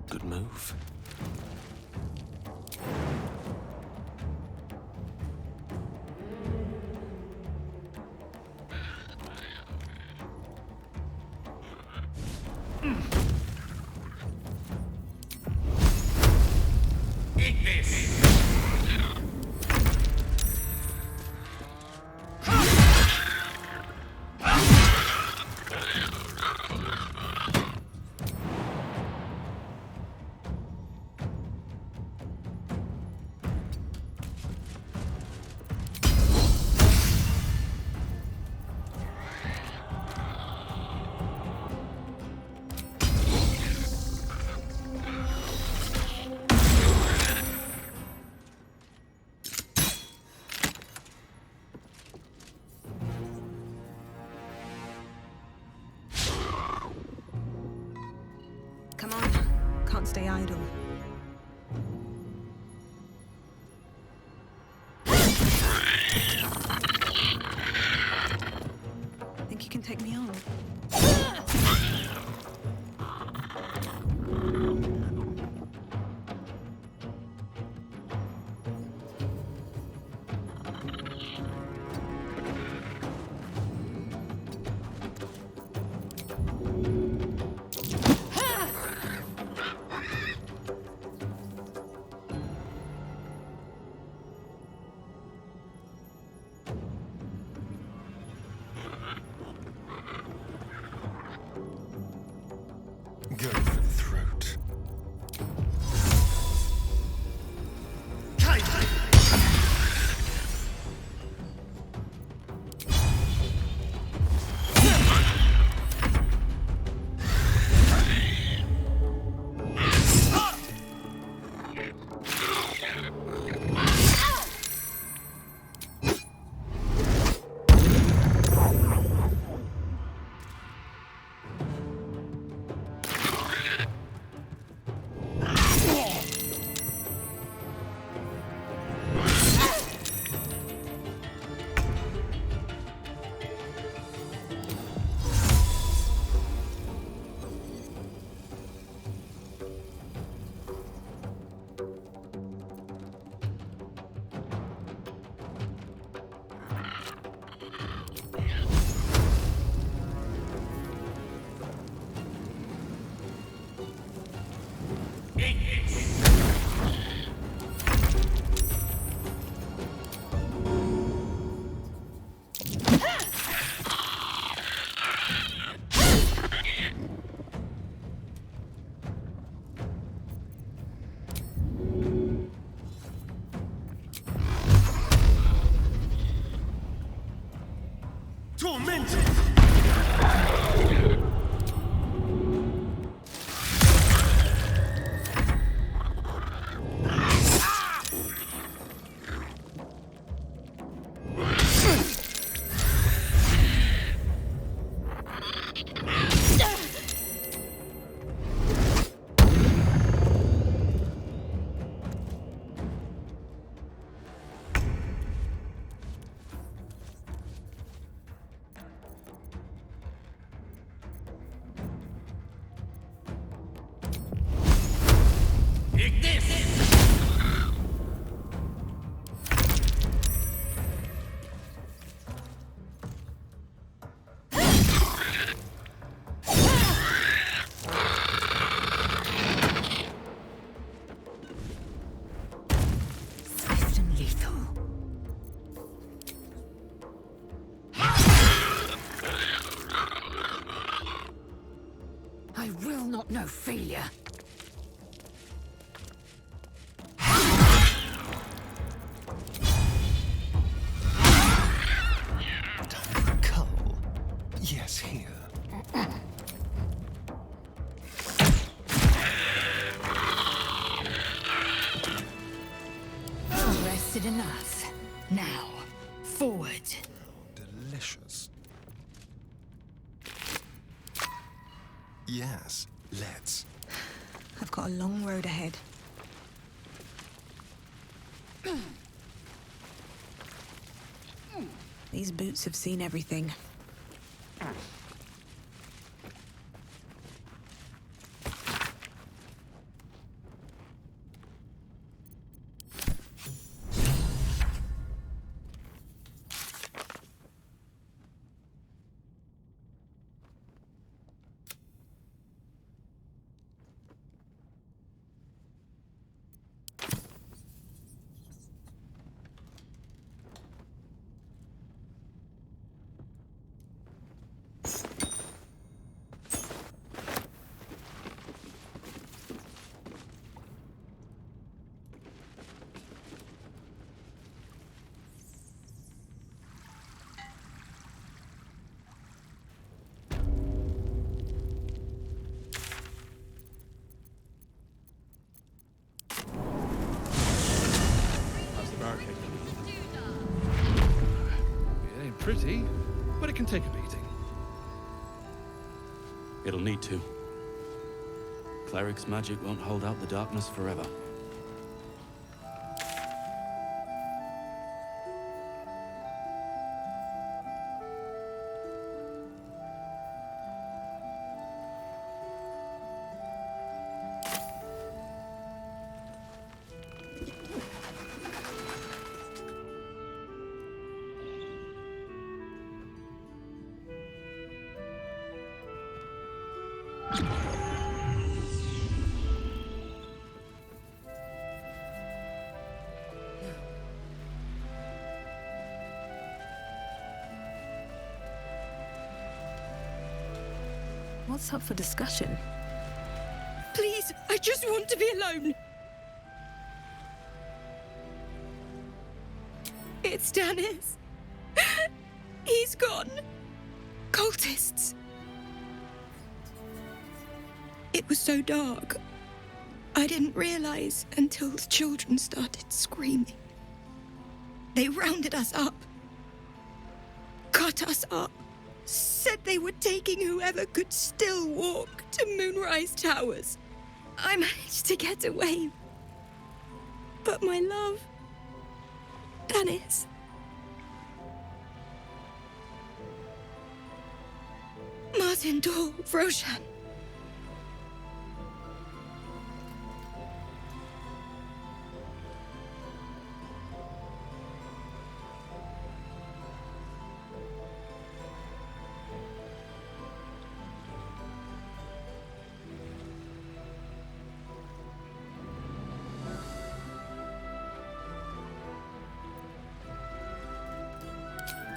Good move. Eat this! Come on, can't stay idle. Think you can take me on? Go for the throat. Tormented! Take this! Swift and lethal. I will not know failure. Time for a cull. Yes, here. Rested enough. Now, forward. Delicious. Yes, let's. I've got a long road ahead. These boots have seen everything. pretty, but it can take a beating. It'll need to. Cleric's magic won't hold out the darkness forever. What's up for discussion? Please, I just want to be alone. It's Dennis. He's gone. Cultists. It was so dark. I didn't realize until the children started screaming. They rounded us up. Cut us up. Said they were taking whoever could still walk to Moonrise Towers. I managed to get away. But my love, Dennis. Martin Dor, Roshan.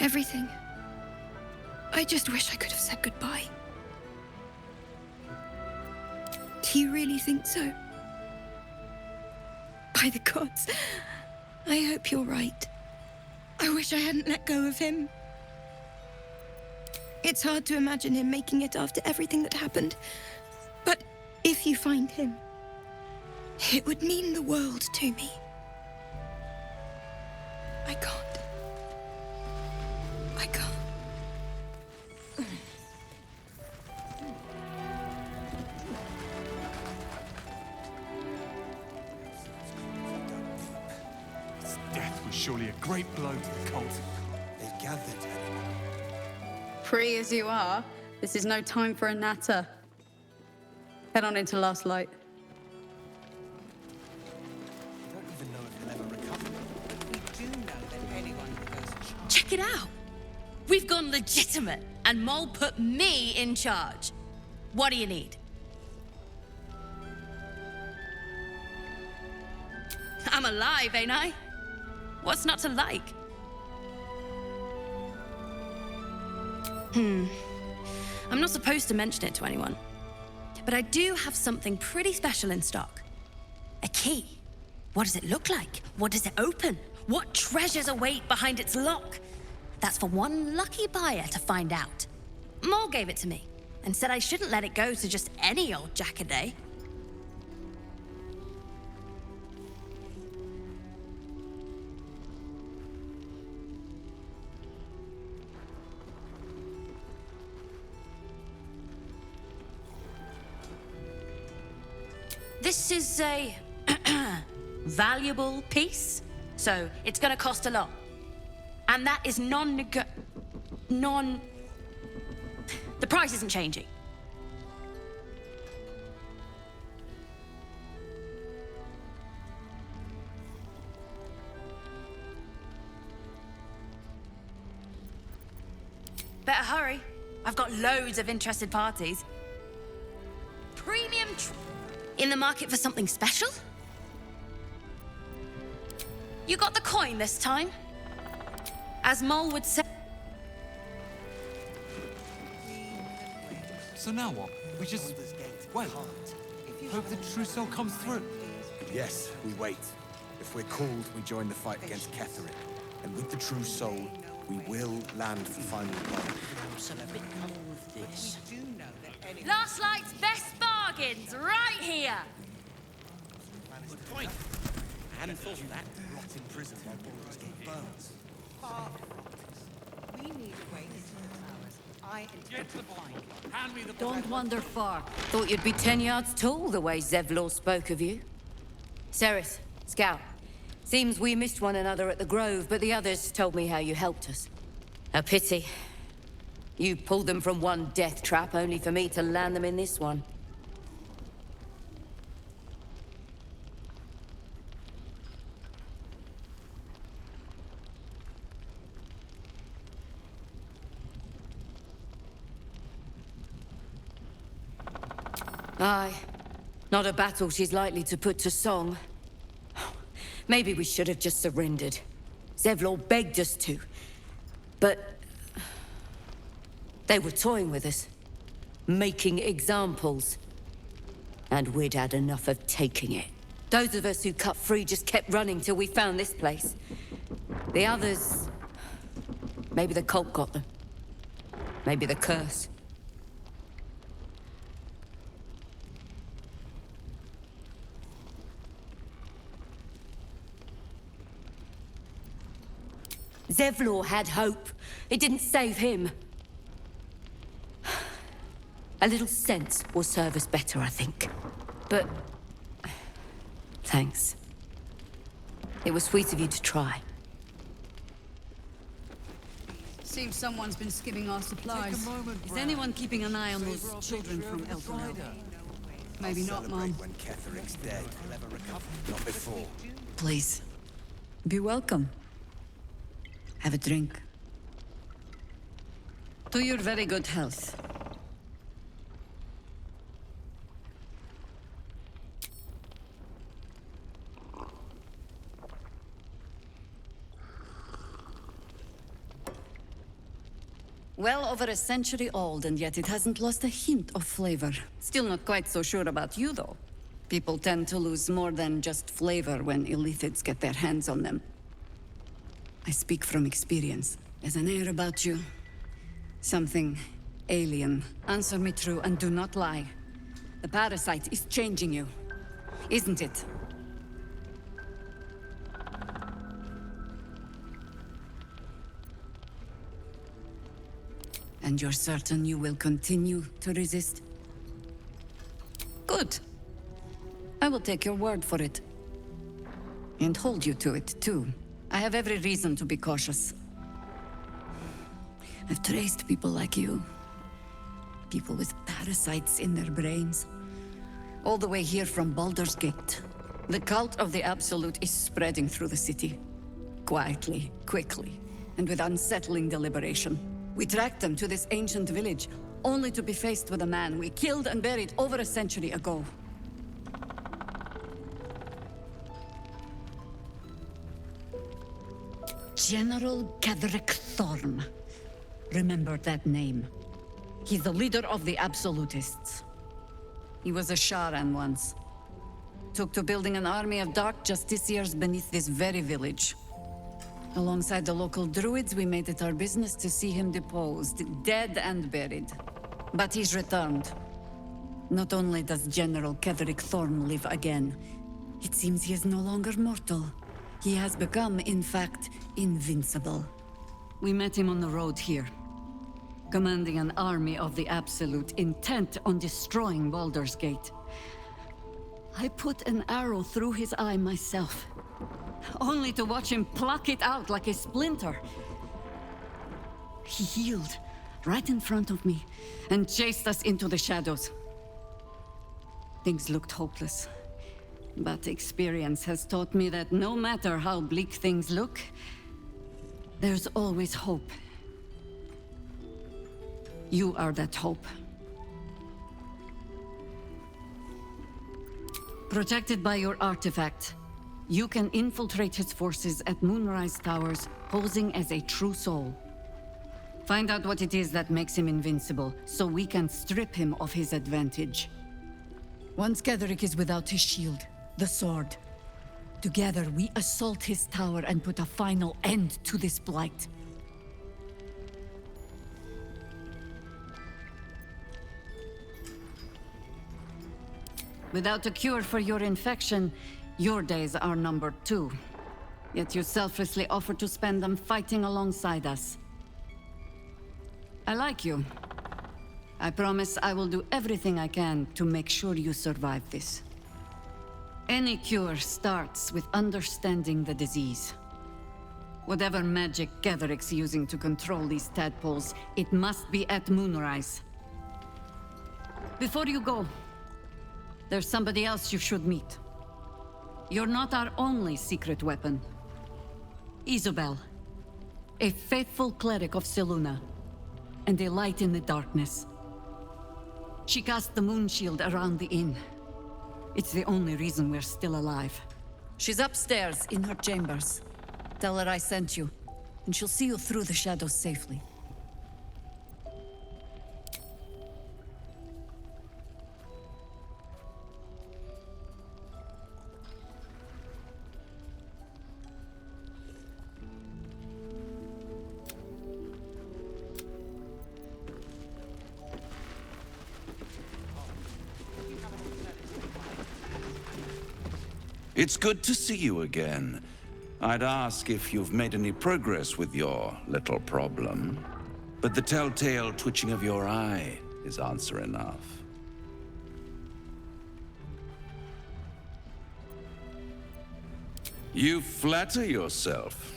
Everything. I just wish I could have said goodbye. Do you really think so? By the gods, I hope you're right. I wish I hadn't let go of him. It's hard to imagine him making it after everything that happened. But if you find him, it would mean the world to me. I can't. I can't. Its death was surely a great blow to the cult. They gathered. Free as you are, this is no time for a natter. Head on into Last Light. I don't even know if he'll ever recover. We do know that anyone who goes Check it out. We've gone legitimate, and Mole put me in charge. What do you need? I'm alive, ain't I? What's not to like? I'm not supposed to mention it to anyone, but I do have something pretty special in stock. A key. What does it look like? What does it open? What treasures await behind its lock? That's for one lucky buyer to find out. Mole gave it to me and said I shouldn't let it go to just any old jackaday. This is a valuable piece, so it's gonna cost a lot. And that is The price isn't changing. Better hurry. I've got loads of interested parties. Premium in the market for something special? You got the coin this time? As Mole would say. So now what? We just wait. Hope the trousseau comes through. Yes, we wait. If we're called, we join the fight against Catherine. And with the true soul, we will land for final blood. Last Light's best bargains, right here! Good point. I hadn't thought of that. Rot in prison while Baldur's Gate burns. We need a way into the towers. I intend to find one. Hand me the Don't wander far. Thought you'd be 10 yards tall the way Zevlor spoke of you. Cerith, Scout. Seems we missed one another at the Grove, but the others told me how you helped us. A pity. You pulled them from one death trap, only for me to land them in this one. Aye. Not a battle she's likely to put to song. Maybe we should have just surrendered. Zevlor begged us to. But... they were toying with us. Making examples. And we'd had enough of taking it. Those of us who cut free just kept running till we found this place. The others... maybe the cult got them. Maybe the curse. Zevlor had hope. It didn't save him. A little sense will serve us better, I think. But... thanks. It was sweet of you to try. Seems someone's been skimming our supplies. Is anyone keeping an eye on those children from Elfride? Maybe not, Mom. When Ketheric's dead. Not before. Please. Be welcome. Have a drink. To your very good health. Well over a century old, and yet it hasn't lost a hint of flavor. Still not quite so sure about you, though. People tend to lose more than just flavor when illithids get their hands on them. I speak from experience. There's an air about you. Something alien. Answer me true and do not lie. The parasite is changing you, isn't it? And you're certain you will continue to resist? Good. I will take your word for it. And hold you to it, too. I have every reason to be cautious. I've traced people like you. People with parasites in their brains. All the way here from Baldur's Gate. The cult of the Absolute is spreading through the city. Quietly, quickly, and with unsettling deliberation. We tracked them to this ancient village, only to be faced with a man we killed and buried over a century ago. General Ketheric Thorn. Remember that name. He's the leader of the Absolutists. He was a Sharan once. Took to building an army of dark justiciars beneath this very village. Alongside the local druids, we made it our business to see him deposed, dead and buried. But he's returned. Not only does General Ketheric Thorn live again, it seems he is no longer mortal. He has become, in fact, invincible. We met him on the road here, commanding an army of the Absolute, intent on destroying Baldur's Gate. I put an arrow through his eye myself, only to watch him pluck it out like a splinter. He healed right in front of me and chased us into the shadows. Things looked hopeless. But experience has taught me that no matter how bleak things look, there's always hope. You are that hope. Protected by your artifact, you can infiltrate his forces at Moonrise Towers, posing as a true soul. Find out what it is that makes him invincible, so we can strip him of his advantage. Once Ketheric is without his shield, the sword. Together, we assault his tower and put a final end to this blight. Without a cure for your infection, your days are numbered too. Yet you selflessly offer to spend them fighting alongside us. I like you. I promise I will do everything I can to make sure you survive this. Any cure starts with understanding the disease. Whatever magic Gatheric's using to control these tadpoles, it must be at moonrise. Before you go, there's somebody else you should meet. You're not our only secret weapon. Isabel, a faithful cleric of Selûne, and a light in the darkness. She cast the moon shield around the inn. It's the only reason we're still alive. She's upstairs in her chambers. Tell her I sent you, and she'll see you through the shadows safely. It's good to see you again. I'd ask if you've made any progress with your little problem, but the telltale twitching of your eye is answer enough. You flatter yourself.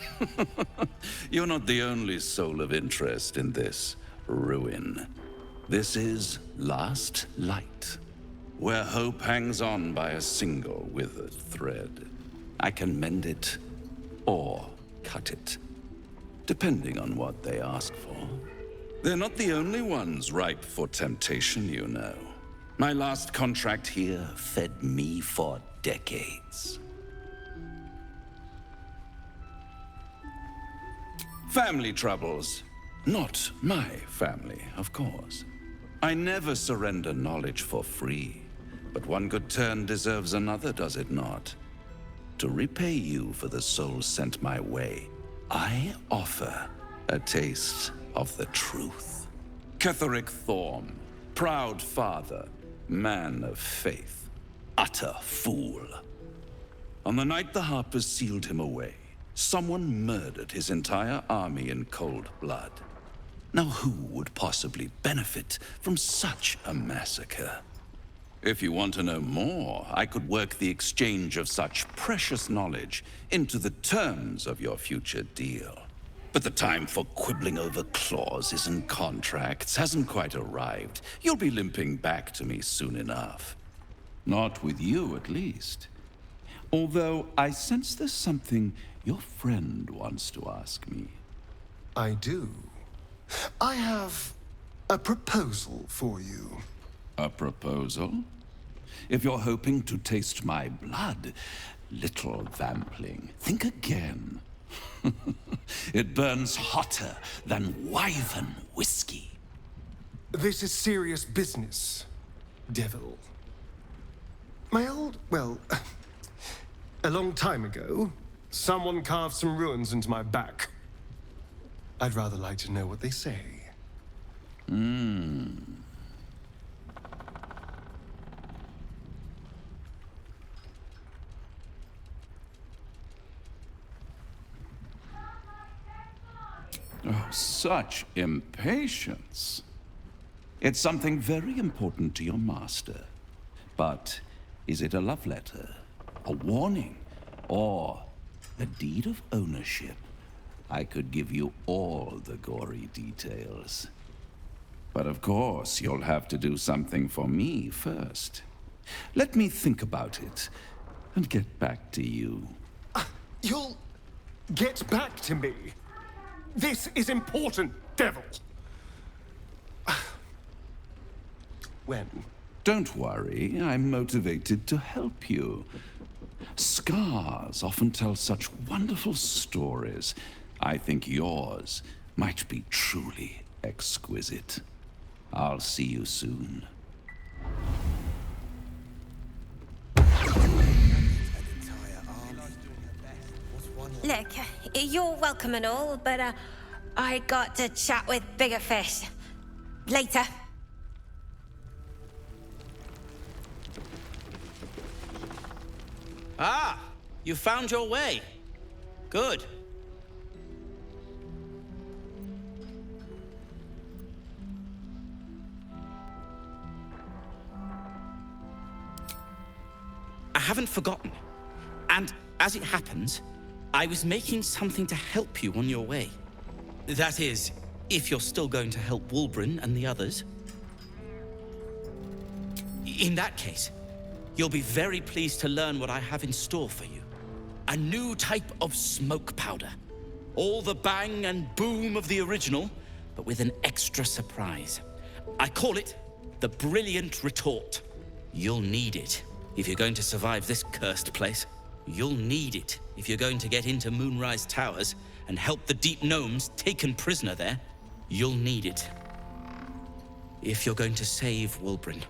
You're not the only soul of interest in this ruin. This is Last Light, where hope hangs on by a single withered thread. I can mend it or cut it, depending on what they ask for. They're not the only ones ripe for temptation, you know. My last contract here fed me for decades. Family troubles. Not my family, of course. I never surrender knowledge for free, but one good turn deserves another, does it not? To repay you for the souls sent my way, I offer a taste of the truth. Ketheric Thorm, proud father, man of faith, utter fool. On the night the Harpers sealed him away, someone murdered his entire army in cold blood. Now who would possibly benefit from such a massacre? If you want to know more, I could work the exchange of such precious knowledge into the terms of your future deal. But the time for quibbling over clauses and contracts hasn't quite arrived. You'll be limping back to me soon enough. Not with you, at least. Although I sense there's something your friend wants to ask me. I do. I have a proposal for you. A proposal? If you're hoping to taste my blood, little vampling, think again. It burns hotter than wyvern whiskey. This is serious business, devil. Well, a long time ago, someone carved some runes into my back. I'd rather like to know what they say. Oh, such impatience. It's something very important to your master. But is it a love letter, a warning, or a deed of ownership? I could give you all the gory details. But of course, you'll have to do something for me first. Let me think about it and get back to you. You'll get back to me? This is important, devil. When? Don't worry, I'm motivated to help you. Scars often tell such wonderful stories. I think yours might be truly exquisite. I'll see you soon. Look, you're welcome and all, but I got to chat with bigger fish. Later. Ah, you found your way. Good. haven't forgotten. And as it happens, I was making something to help you on your way. That is, if you're still going to help Wulbren and the others. In that case, you'll be very pleased to learn what I have in store for you. A new type of smoke powder. All the bang and boom of the original, but with an extra surprise. I call it the Brilliant Retort. You'll need it if you're going to survive this cursed place. You'll need it if you're going to get into Moonrise Towers and help the Deep Gnomes taken prisoner there. You'll need it if you're going to save Wulbren.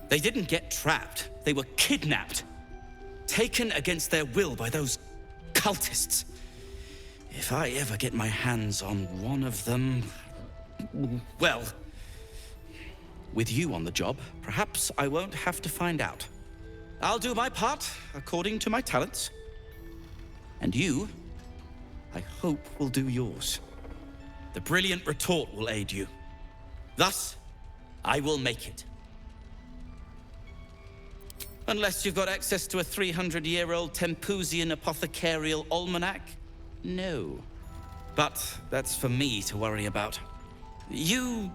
They didn't get trapped. They were kidnapped. Taken against their will by those cultists. If I ever get my hands on one of them... well... with you on the job, perhaps I won't have to find out. I'll do my part, according to my talents. And you, I hope, will do yours. The Brilliant Retort will aid you. Thus, I will make it. Unless you've got access to a 300-year-old Tempusian apothecarial almanac? No. But that's for me to worry about. You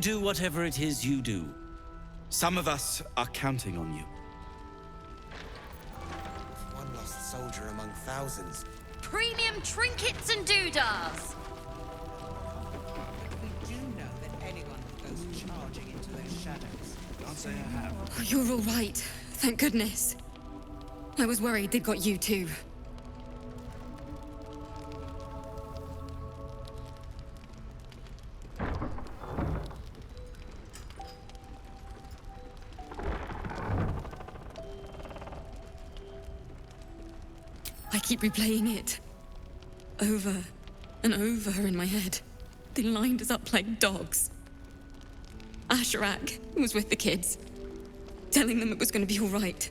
do whatever it is you do. Some of us are counting on you. One lost soldier among thousands. Premium trinkets and doodads! We do know that anyone who goes charging into those shadows. Can't say I have. Oh, you're all right. Thank goodness. I was worried they'd got you too. I keep replaying it. Over and over in my head. They lined us up like dogs. Asherak was with the kids, telling them it was going to be all right.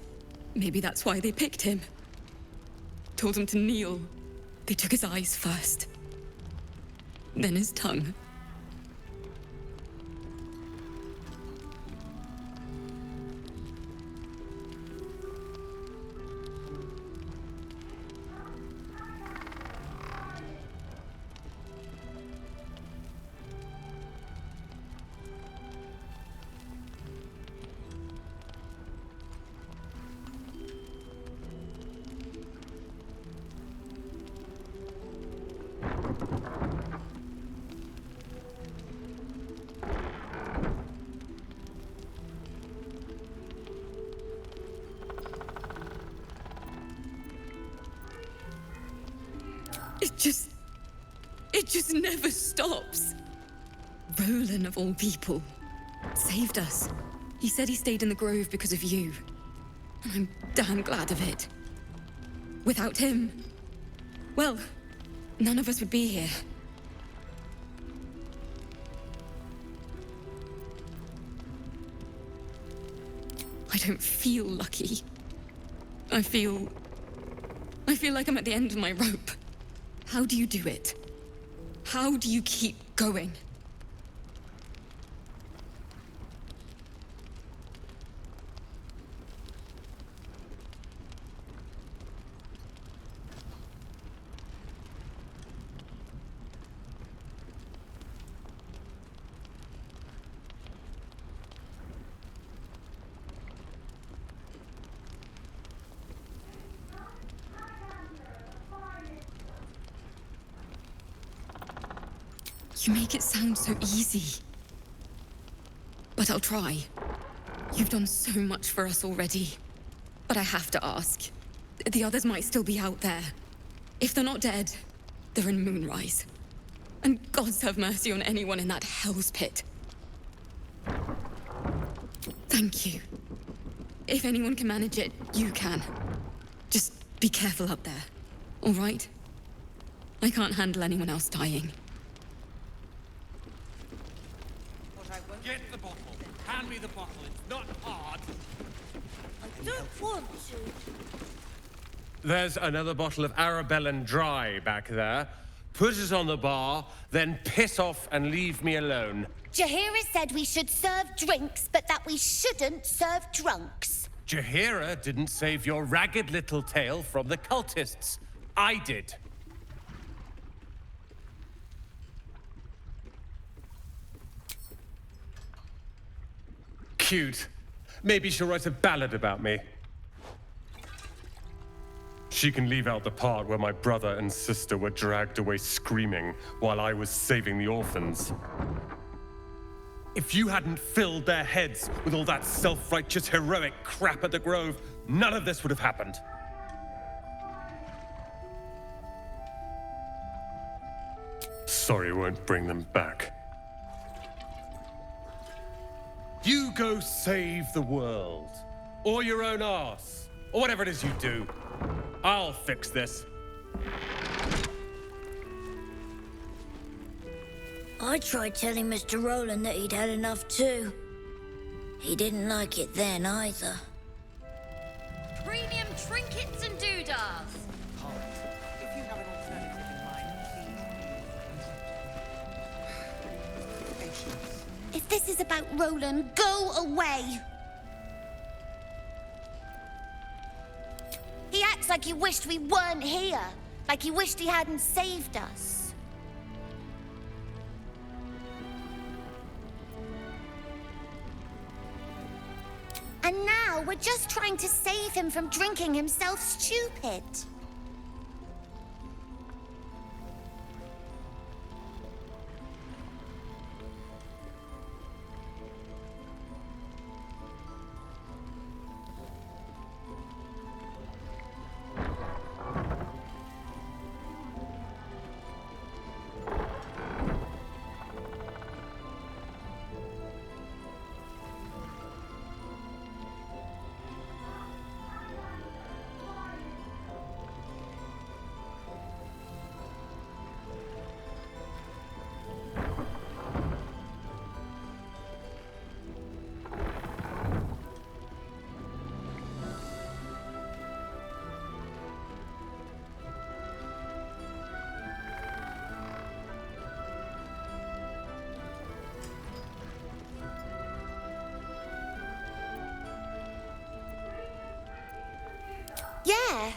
Maybe that's why they picked him. Told him to kneel. They took his eyes first. Then his tongue. It just never stops. Roland, of all people, saved us. He said he stayed in the grove because of you. And I'm damn glad of it. Without him, well, none of us would be here. I don't feel lucky. I feel like I'm at the end of my rope. How do you do it? How do you keep going? You make it sound so easy. But I'll try. You've done so much for us already. But I have to ask. The others might still be out there. If they're not dead, they're in Moonrise. And God have mercy on anyone in that hell's pit. Thank you. If anyone can manage it, you can. Just be careful up there, all right? I can't handle anyone else dying. Get the bottle. Hand me the bottle. It's not hard. I don't want to. There's another bottle of Arabellan Dry back there. Put it on the bar, then piss off and leave me alone. Jaheira said we should serve drinks, but that we shouldn't serve drunks. Jaheira didn't save your ragged little tail from the cultists. I did. Cute. Maybe she'll write a ballad about me. She can leave out the part where my brother and sister were dragged away screaming while I was saving the orphans. If you hadn't filled their heads with all that self-righteous heroic crap at the Grove, none of this would have happened. Sorry, won't bring them back. You go save the world. Or your own arse. Or whatever it is you do. I'll fix this. I tried telling Mr. Rowland that he'd had enough too. He didn't like it then either. Premium trinkets and doodahs. If you have an alternative in mind, please. Patience. If this is about Rowland, go away! He acts like he wished we weren't here. Like he wished he hadn't saved us. And now we're just trying to save him from drinking himself stupid. Yeah,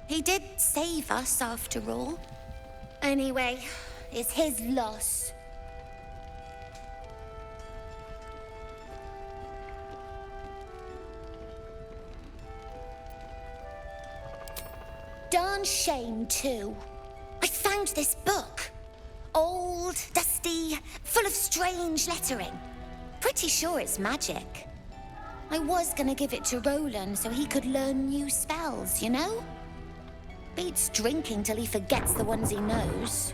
he did save us after all. Anyway, it's his loss. Darn shame, too. I found this book. Old, dusty, full of strange lettering. Pretty sure it's magic. I was gonna give it to Roland so he could learn new spells, you know? Beats drinking till he forgets the ones he knows.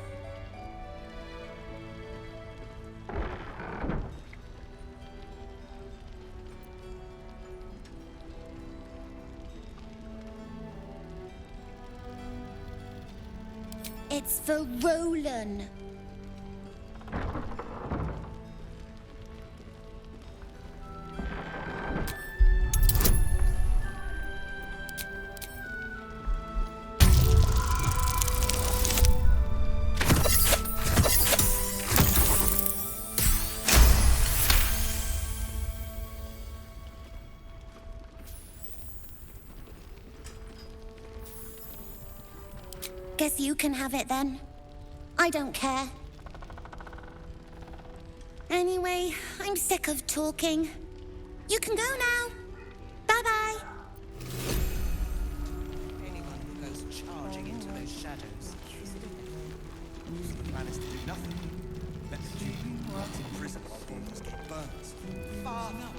It's for Roland. Guess you can have it then. I don't care. Anyway, I'm sick of talking. You can go now. Bye-bye. Anyone who goes charging into those shadows managed to do nothing. Let the Duke rot in prison while Baldur's Gate burns. Far no.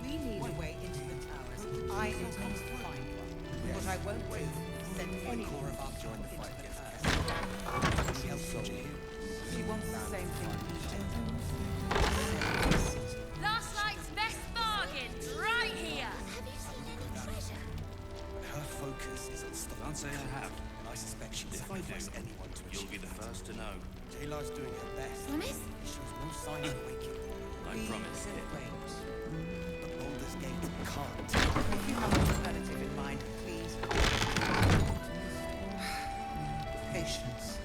We need a way into the towers. I intend to find one. What I won't do is send any more of our join the people fight into the against curse. Catherine. She helps soldier here. She wants the same thing we did. Last night's best bargain, right here. Have you seen any treasure? But her focus is on stopping. Can't say I have. And I suspect she'd sacrifice anyone to achieve. You'll be the first to know. Taylor's doing her best. Promise? He shows no sign of waking. I promise. But Baldur's Gate can't. If you have an alternative in mind, please. Patience.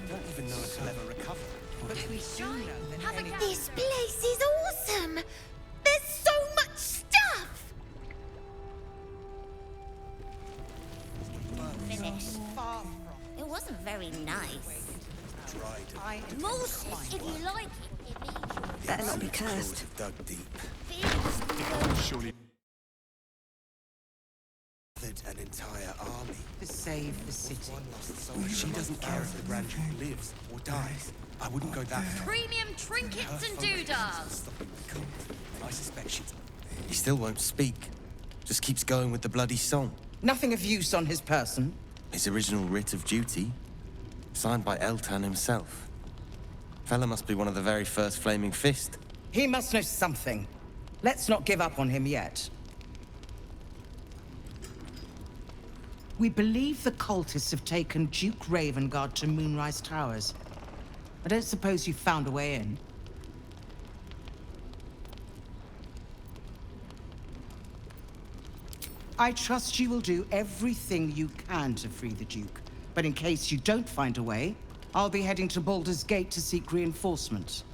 We don't even know if he'll ever recover. But we do know that any... This place is awesome! There's so much stuff! Finished. Far from It wasn't very nice. Dried. Bullshit, if you like it, it means Better not be cursed. Have dug deep. Surely. An entire army. to save the city. One lost soul. She doesn't care if the Grand Duke lives or dies. I wouldn't go that far. Premium trinkets and doodads. I suspect she... He still won't speak. Just keeps going with the bloody song. Nothing of use on his person. His original writ of duty, signed by Eltan himself. Fella must be one of the very first Flaming Fist. He must know something. Let's not give up on him yet. We believe the cultists have taken Duke Ravengard to Moonrise Towers. I don't suppose you found a way in. I trust you will do everything you can to free the Duke. But in case you don't find a way, I'll be heading to Baldur's Gate to seek reinforcements.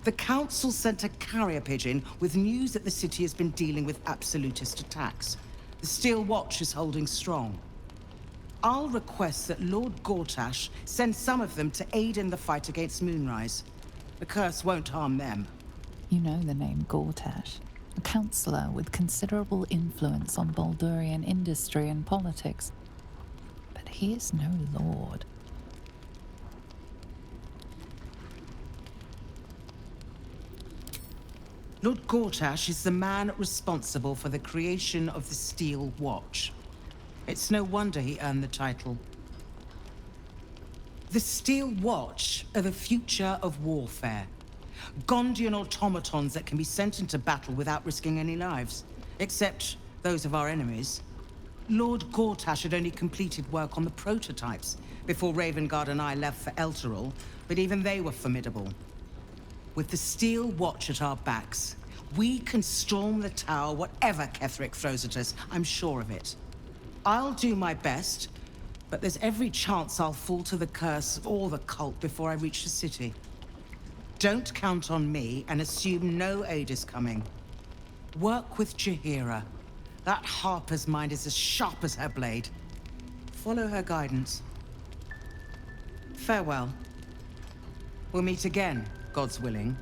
The Council sent a carrier pigeon with news that the city has been dealing with absolutist attacks. The Steel Watch is holding strong. I'll request that Lord Gortash send some of them to aid in the fight against Moonrise. The curse won't harm them. You know the name Gortash, a councillor with considerable influence on Baldurian industry and politics. But he is no lord. Lord Gortash is the man responsible for the creation of the Steel Watch. It's no wonder he earned the title. The Steel Watch are the future of warfare. Gondian automatons that can be sent into battle without risking any lives, except those of our enemies. Lord Gortash had only completed work on the prototypes before Ravengard and I left for Elturel, but even they were formidable. With the Steel Watch at our backs, we can storm the tower whatever Ketheric throws at us, I'm sure of it. I'll do my best, but there's every chance I'll fall to the curse or the cult before I reach the city. Don't count on me and assume no aid is coming. Work with Jaheira. That Harper's mind is as sharp as her blade. Follow her guidance. Farewell. We'll meet again, God's willing.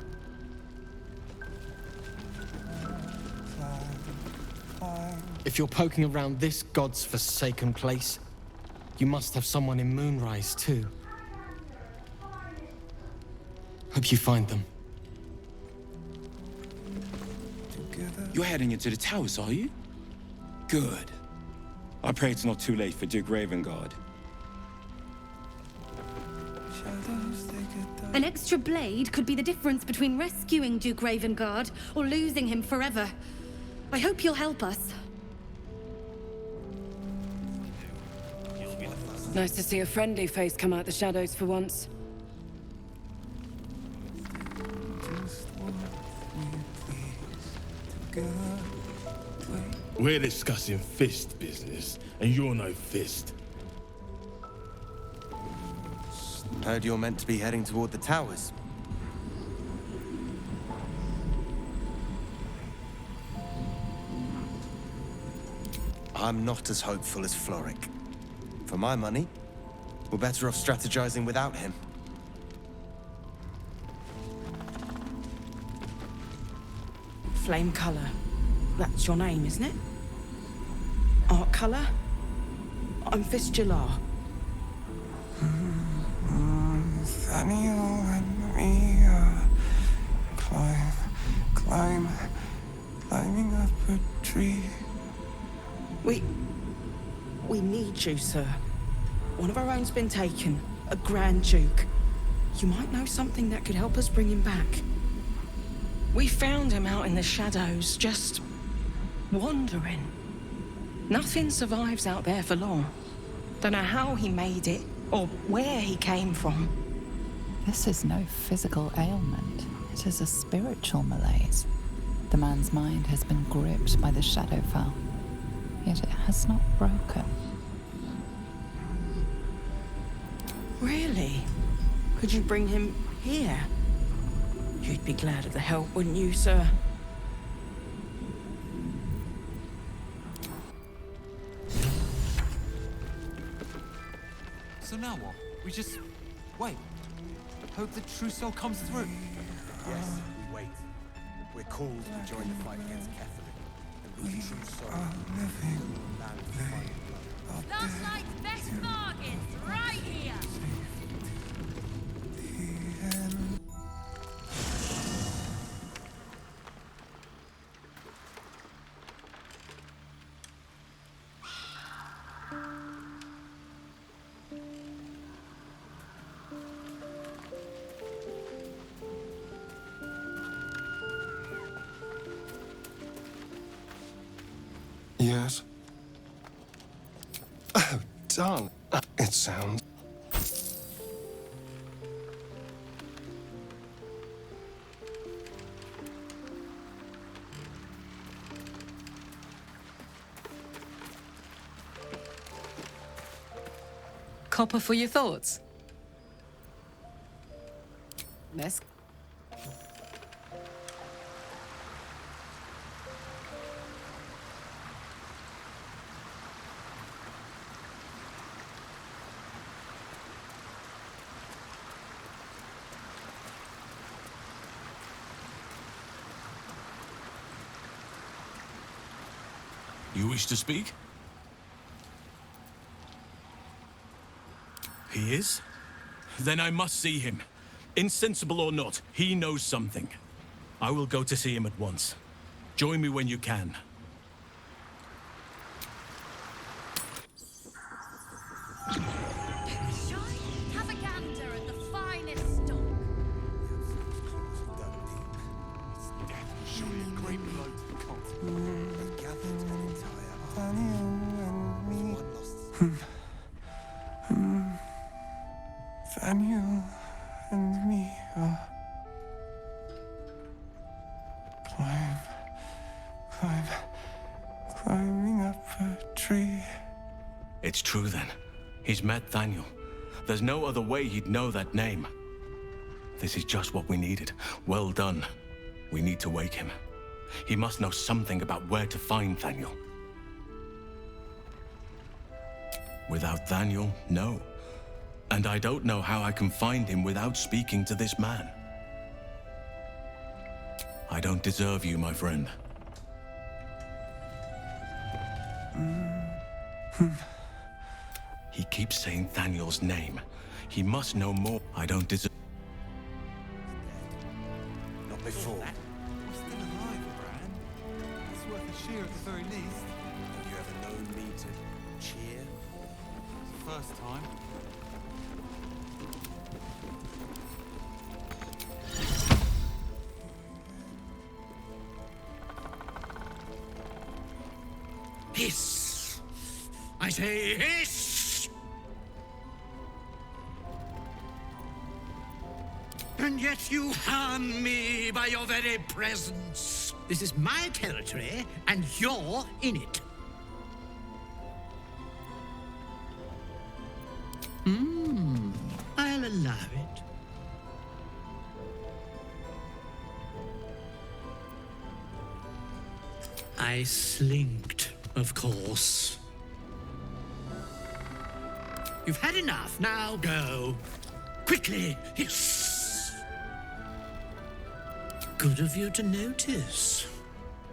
If you're poking around this god's forsaken place, you must have someone in Moonrise too. Hope you find them. You're heading into the towers, are you? Good. I pray it's not too late for Duke Ravengard. An extra blade could be the difference between rescuing Duke Ravengard or losing him forever. I hope you'll help us. Nice to see a friendly face come out the shadows for once. We're discussing fist business, and you're no fist. Heard you're meant to be heading toward the towers. I'm not as hopeful as Floric. For my money, we're better off strategizing without him. Flame Color. That's your name, isn't it? Art Color? I'm Fistula. Daniel and me climbing up a tree. We need you, sir. One of our own's been taken, a Grand Duke. You might know something that could help us bring him back. We found him out in the shadows, just wandering. Nothing survives out there for long. Don't know how he made it, or where he came from. This is no physical ailment. It is a spiritual malaise. The man's mind has been gripped by the Shadowfell, yet it has not broken. Really? Could you bring him here? You'd be glad of the help, wouldn't you, sir? So now what? We just wait. Hope the true soul comes through. Yes, we wait. If we're called, we join the fight against Catherine. And with the true soul, we will land the fight. Last night's best bargains, right here! Yes. Oh, darn. It sounds... Copper for your thoughts? Let's... You wish to speak? He is? Then I must see him. Insensible or not, he knows something. I will go to see him at once. Join me when you can. Have a gander at the finest stock. Death was surely a great blow to the cult. They gathered an entire army. Daniel and me climbing up a tree. It's true then. He's met Daniel. There's no other way he'd know that name. This is just what we needed. Well done. We need to wake him. He must know something about where to find Daniel. Without Daniel, no. And I don't know how I can find him without speaking to this man. I don't deserve you, my friend. He keeps saying Daniel's name. He must know more. I don't deserve... Not before. We're still alive, Bran. That's worth a cheer at the very least. Have you ever known me to cheer? First time. Hiss! I say hiss! And yet you harm me by your very presence. This is my territory, and you're in it. I'll allow it. I slinked, of course. You've had enough, now go. Quickly, hiss! Good of you to notice.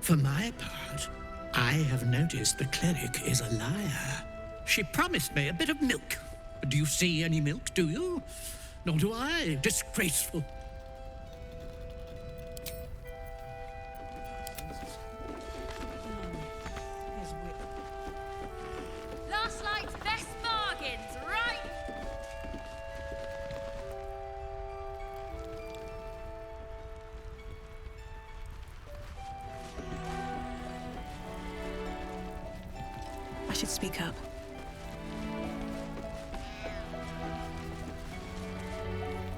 For my part, I have noticed the cleric is a liar. She promised me a bit of milk. Do you see any milk, do you? Nor do I. Disgraceful. Last night's best bargains, right? I should speak up.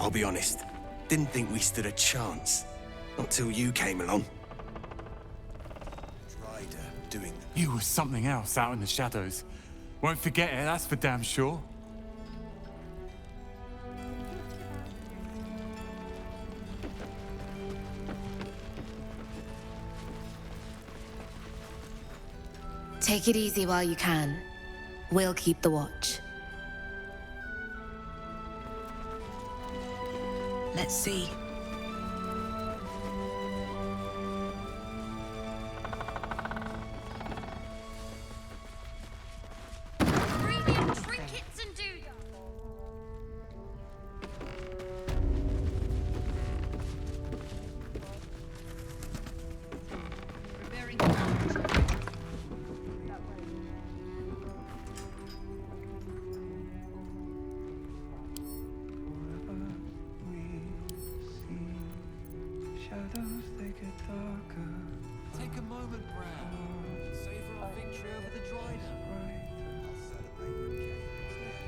I'll be honest, didn't think we stood a chance. Not till you came along. Ryder doing the... You were something else out in the shadows. Won't forget it, that's for damn sure. Take it easy while you can. We'll keep the watch. Let's see. Premium trinkets and doodads. Shadows, they get darker. Take a moment, Bran. Savor our victory over the Dryden. I'll celebrate when Ketherin's dead.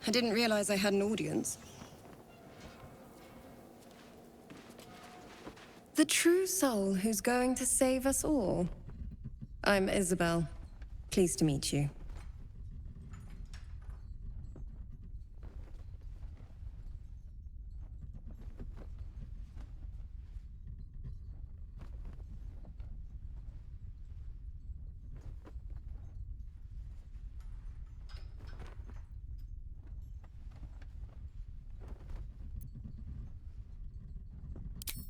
I didn't realize I had an audience. The true soul who's going to save us all. I'm Isabel. Pleased to meet you.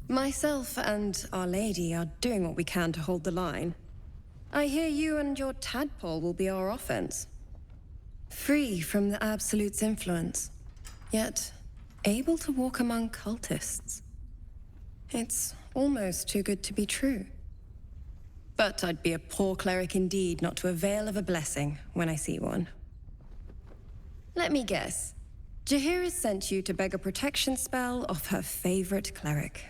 Myself and Our Lady are doing what we can to hold the line. I hear you and your tadpole will be our offense. Free from the Absolute's influence, yet able to walk among cultists. It's almost too good to be true. But I'd be a poor cleric indeed not to avail of a blessing when I see one. Let me guess. Jaheira sent you to beg a protection spell off her favorite cleric.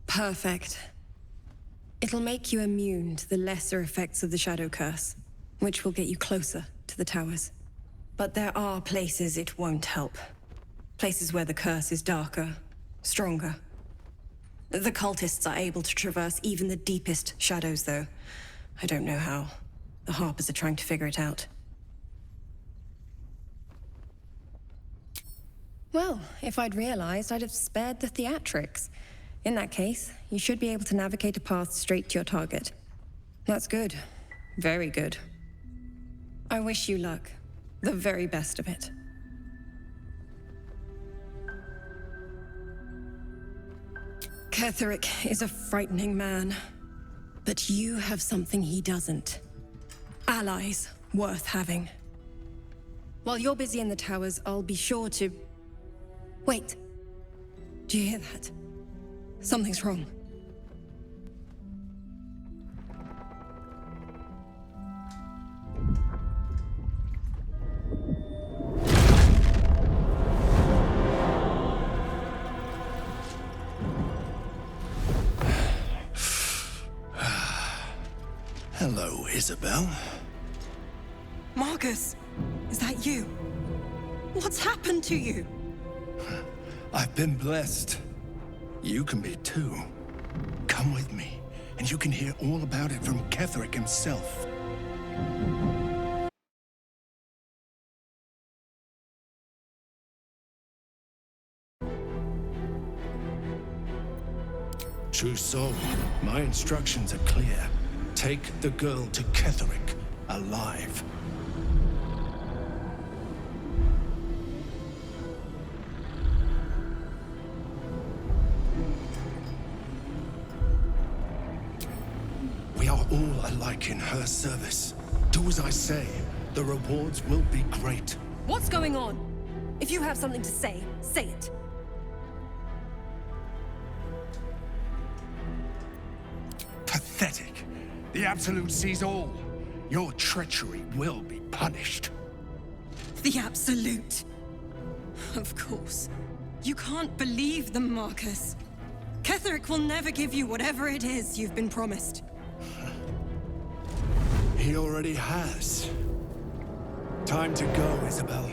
Perfect. It'll make you immune to the lesser effects of the Shadow Curse, which will get you closer to the towers. But there are places it won't help. Places where the curse is darker, stronger. The cultists are able to traverse even the deepest shadows, though. I don't know how. The Harpers are trying to figure it out. Well, if I'd realized, I'd have spared the theatrics. In that case, you should be able to navigate a path straight to your target. That's good. Very good. I wish you luck. The very best of it. Ketheric is a frightening man. But you have something he doesn't. Allies worth having. While you're busy in the towers, I'll be sure to... Wait. Do you hear that? Something's wrong. Hello, Isabel. Marcus, is that you? What's happened to you? I've been blessed. You can be too. Come with me, and you can hear all about it from Ketheric himself. True soul, my instructions are clear. Take the girl to Ketheric, alive. We are all alike in her service. Do as I say. The rewards will be great. What's going on? If you have something to say, say it. Pathetic. The Absolute sees all. Your treachery will be punished. The Absolute. Of course. You can't believe them, Marcus. Ketheric will never give you whatever it is you've been promised. He already has. Time to go, Isabel.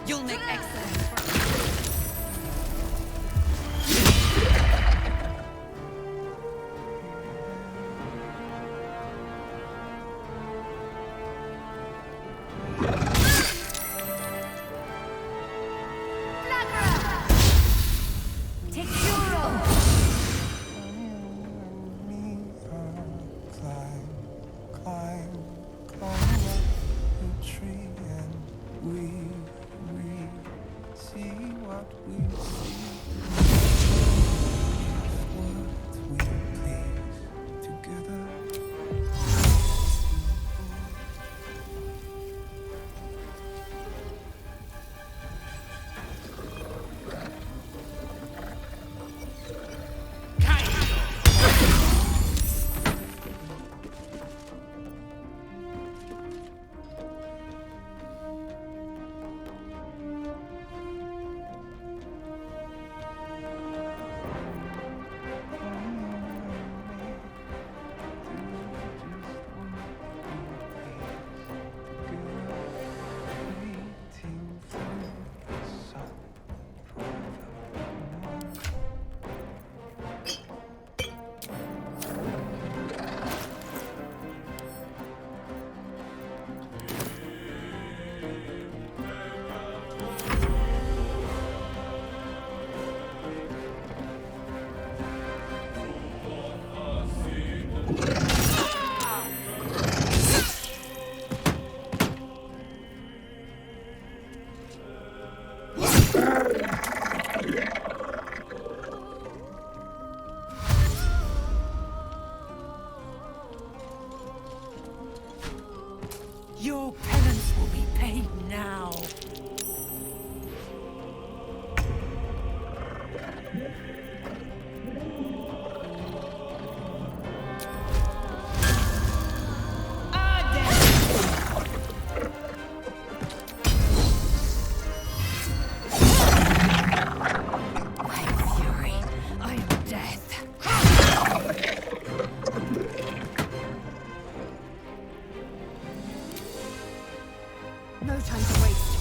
You'll make excellent. what we see. What we please together. Your penance will be paid now. No time to waste.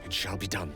It shall be done.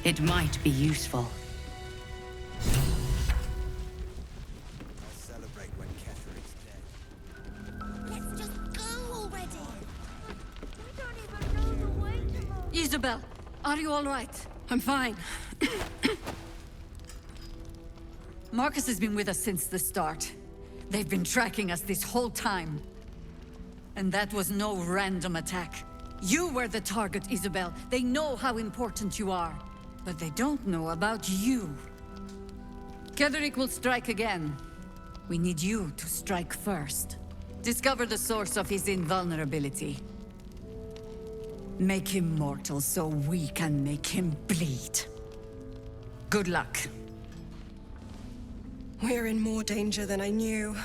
It might be useful. I'll celebrate when Catherine's dead. Let's just go already. Isabel, are you all right? I'm fine. Marcus has been with us since the start. They've been tracking us this whole time. And that was no random attack. You were the target, Isabel. They know how important you are. But they don't know about you. Ketheric will strike again. We need you to strike first. Discover the source of his invulnerability. Make him mortal so we can make him bleed. Good luck. We're in more danger than I knew.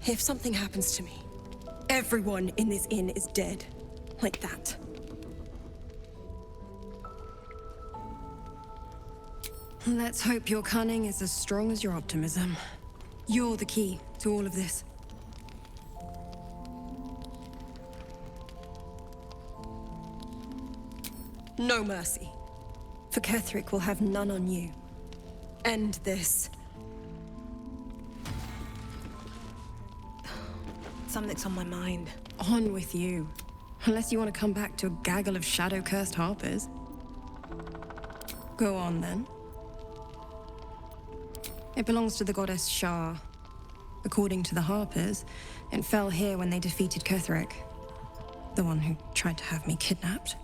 If something happens to me, everyone in this inn is dead. Like that. Let's hope your cunning is as strong as your optimism. You're the key to all of this. No mercy. For Ketheric will have none on you. End this. Something's on my mind. On with you. Unless you want to come back to a gaggle of shadow-cursed harpers. Go on, then. It belongs to the goddess Shar. According to the harpers, it fell here when they defeated Ketheric. The one who tried to have me kidnapped.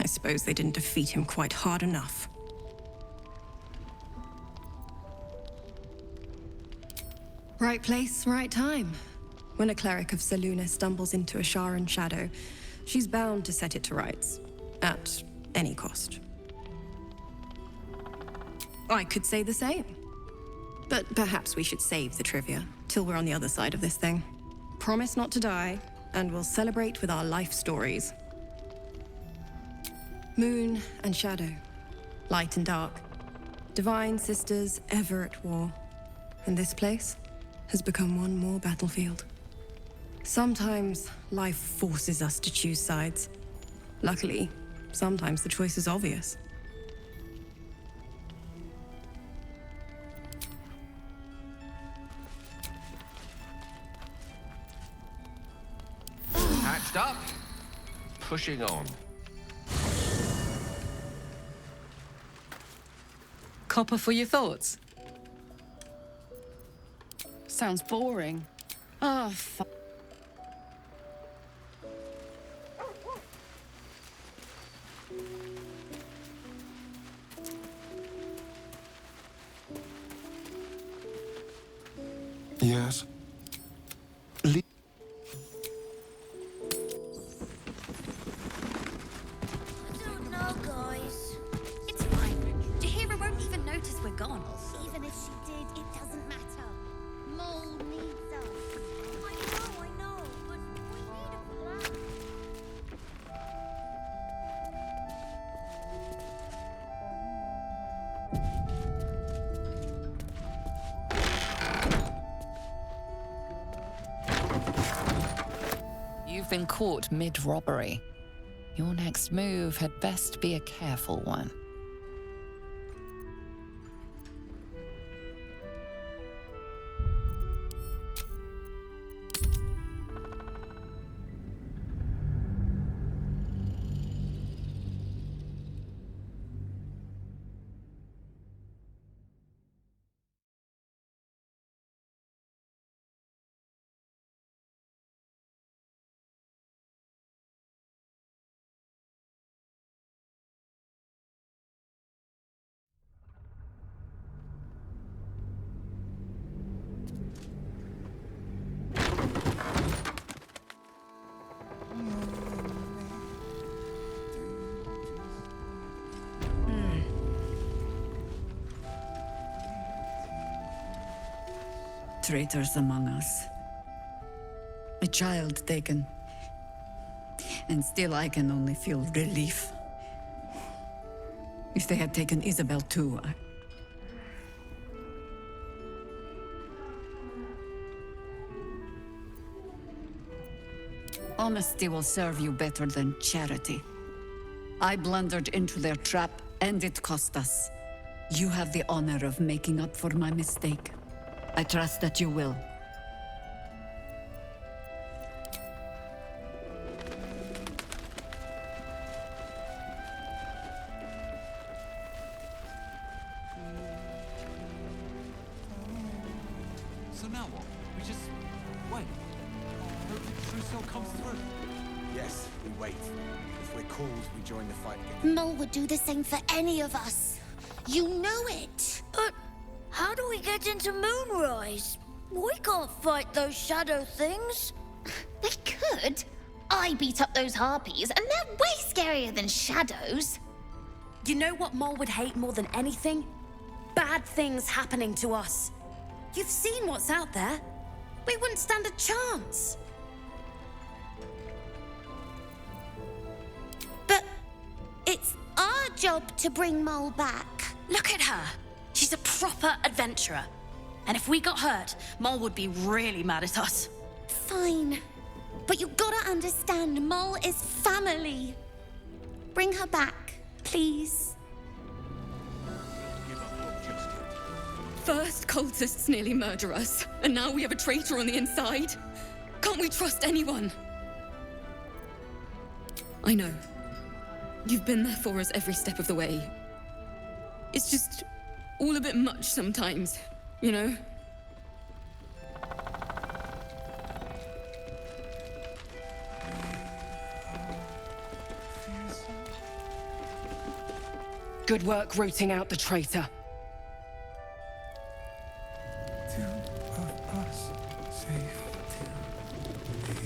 I suppose they didn't defeat him quite hard enough. Right place, right time. When a cleric of Selûne stumbles into a Sharan shadow, she's bound to set it to rights. At any cost. I could say the same. But perhaps we should save the trivia till we're on the other side of this thing. Promise not to die, and we'll celebrate with our life stories. Moon and shadow, light and dark, divine sisters ever at war. And this place has become one more battlefield. Sometimes life forces us to choose sides. Luckily, sometimes the choice is obvious. Patched up. Pushing on. Copper for your thoughts? Sounds boring. Oh, Yes? Don't know, guys. It's fine. Jahira won't even notice we're gone. Even if she did, it doesn't matter. Mole needs us. I know, but we need a plan. You've been caught mid-robbery. Your next move had best be a careful one. Traitors among us. A child taken. And still I can only feel relief. If they had taken Isabel too, Honesty will serve you better than charity. I blundered into their trap, and it cost us. You have the honor of making up for my mistake. I trust that you will. So now what? We just wait. Hope the true soul comes through. Yes, we wait. If we're called, we join the fight again. Mole would do the same for any of us. You know it. But How do we get into Moonrise? We can't fight those shadow things. We could. I beat up those harpies, and they're way scarier than shadows. You know what Mole would hate more than anything? Bad things happening to us. You've seen what's out there. We wouldn't stand a chance. But it's our job to bring Mole back. Look at her. She's a proper adventurer. And if we got hurt, Mole would be really mad at us. Fine. But you gotta understand, Mole is family. Bring her back, please. First, cultists nearly murder us, and now we have a traitor on the inside. Can't we trust anyone? I know. You've been there for us every step of the way. It's just all a bit much sometimes, you know? Good work rooting out the traitor. Two of us safe till the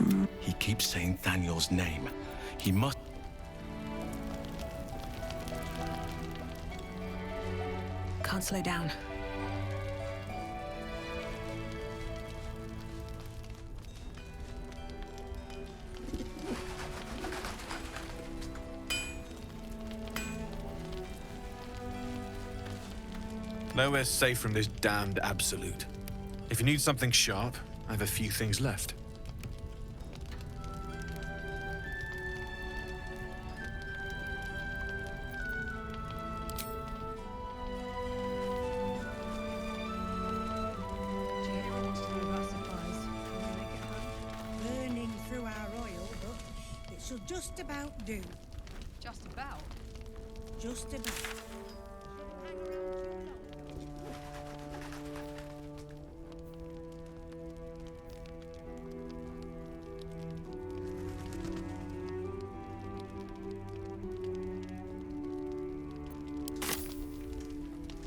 end. He keeps saying Thaniel's name. He must... Can't slow down. Nowhere's safe from this damned absolute. If you need something sharp, I have a few things left. Burning through our oil, but it should just about do. Just about? Just about.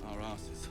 Our asses.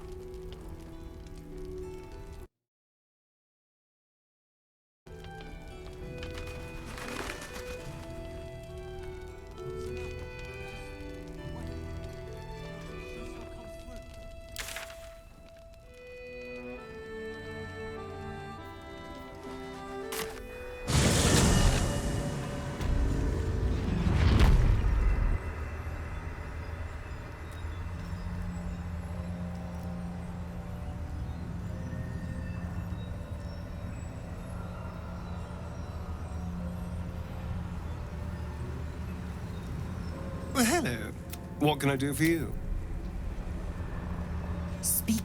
Well, hello. What can I do for you? Speak